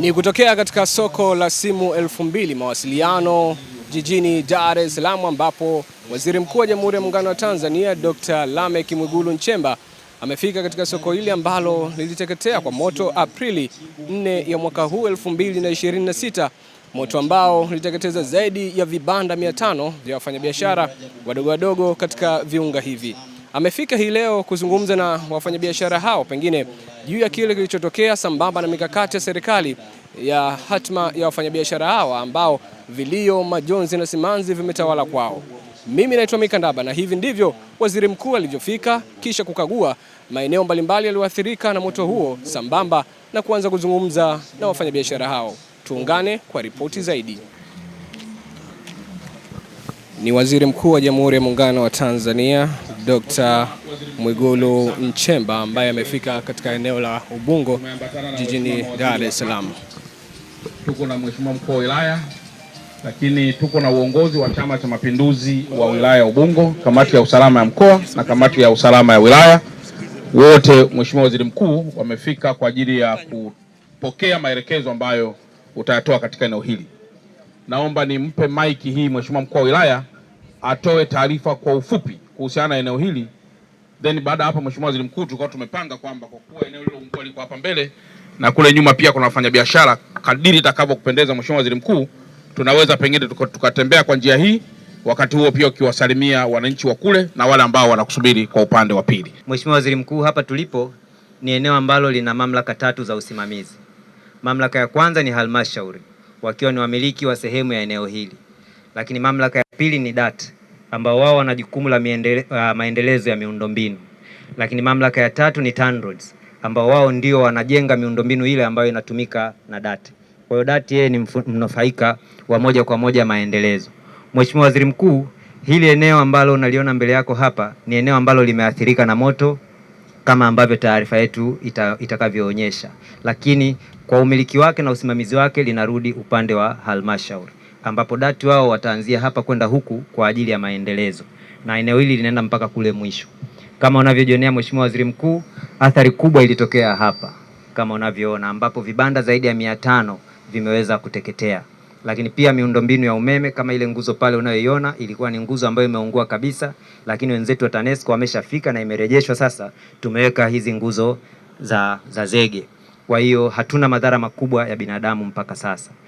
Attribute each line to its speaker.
Speaker 1: Ni kutokea katika soko la simu 2000 mawasiliano jijini Dar es Salaam, ambapo Waziri Mkuu wa Jamhuri ya Muungano wa Tanzania Dr. Lameck Mwigulu Nchemba amefika katika soko hili ambalo liliteketea kwa moto Aprili 4 ya mwaka huu 2026, moto ambao uliteketeza zaidi ya vibanda 500 vya wafanyabiashara wadogo wadogo katika viunga hivi. Amefika hii leo kuzungumza na wafanyabiashara hao pengine juu ya kile kilichotokea, sambamba na mikakati ya serikali ya hatma ya wafanyabiashara hawa ambao vilio, majonzi na simanzi vimetawala kwao. Mimi naitwa Mika Ndaba na hivi ndivyo Waziri Mkuu alivyofika kisha kukagua maeneo mbalimbali yaliyoathirika na moto huo, sambamba na kuanza kuzungumza na wafanyabiashara hao. Tuungane kwa ripoti zaidi. Ni Waziri Mkuu wa Jamhuri ya Muungano wa Tanzania Dr. Mwigulu Nchemba ambaye amefika katika eneo la Ubungo jijini Dar es Salaam.
Speaker 2: Tuko na Mheshimiwa Mkuu wa Wilaya, lakini tuko na uongozi wa Chama cha Mapinduzi wa wilaya ya Ubungo, kamati ya usalama ya mkoa na kamati ya usalama ya wilaya. Wote Mheshimiwa Waziri Mkuu wamefika kwa ajili ya kupokea maelekezo ambayo utayatoa katika eneo hili. Naomba nimpe maiki hii Mheshimiwa Mkuu wa Wilaya atoe taarifa kwa ufupi kuhusiana na eneo hili. Then baada hapo Mheshimiwa Waziri Mkuu, tulikuwa tumepanga kwamba kwa kuwa eneo hilo liko hapa mbele na kule nyuma pia kuna wafanyabiashara, kadiri itakavyokupendeza Mheshimiwa Waziri Mkuu, tunaweza pengine tukatembea kwa njia hii, wakati huo pia ukiwasalimia wananchi wa kule na wale ambao wanakusubiri kwa upande wa pili.
Speaker 3: Mheshimiwa Waziri Mkuu, hapa tulipo ni eneo ambalo lina mamlaka 3 za usimamizi. Mamlaka ya kwanza ni halmashauri, wakiwa ni wamiliki wa sehemu ya eneo hili. Lakini mamlaka ya pili ni DART, ambao wao wana jukumu la maendelezo ya miundombinu. Lakini mamlaka ya tatu ni TANROADS, ambao wao ndio wanajenga miundombinu ile ambayo inatumika na DART. Kwa hiyo DART yeye ni mnufaika wa moja kwa moja maendelezo. Mheshimiwa Waziri Mkuu, hili eneo ambalo unaliona mbele yako hapa ni eneo ambalo limeathirika na moto kama ambavyo taarifa yetu itakavyoonyesha, lakini kwa umiliki wake na usimamizi wake linarudi upande wa halmashauri, ambapo DART wao wataanzia hapa kwenda huku kwa ajili ya maendelezo, na eneo hili linaenda mpaka kule mwisho. Kama unavyojionea Mheshimiwa Waziri Mkuu, athari kubwa ilitokea hapa kama unavyoona, ambapo vibanda zaidi ya 500 vimeweza kuteketea. Lakini pia miundombinu ya umeme kama ile nguzo pale unayoiona ilikuwa ni nguzo ambayo imeungua kabisa, lakini wenzetu wa TANESCO wameshafika na imerejeshwa. Sasa tumeweka hizi nguzo za zege. Kwa hiyo hatuna madhara makubwa ya binadamu mpaka sasa.